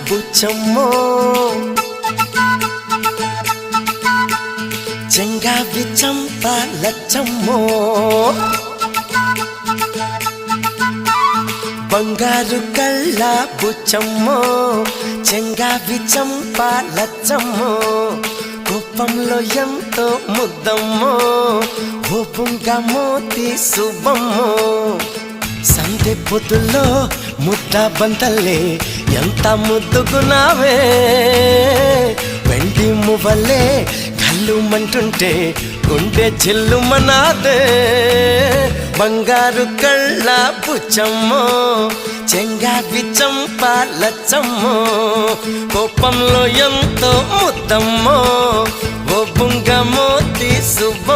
బుచ్చమ్మో చెంగావి చంప లచ్చమ్మో బంగారు కళ్ళ బుచ్చమ్మో చెంగావి చంప లచ్చమ్మో కోపంలో ఎంతో ముద్దమ్మో ఓపుంగా మోతి శుభమ్మో సందె పొద్దుల్లో ముద్ద బంతల్లే ఎంత ముద్దుకున్నావే వెండి మువ్వలే కళ్ళు మంటుంటే గుండె చెల్లుమనాదే బంగారు కళ్ళ బుచ్చమ్మో చెంగావి చంప లచ్చమ్మో కోపంలో ఎంతో ముద్దమ్మో ఓ బుంగ మోతి శుభం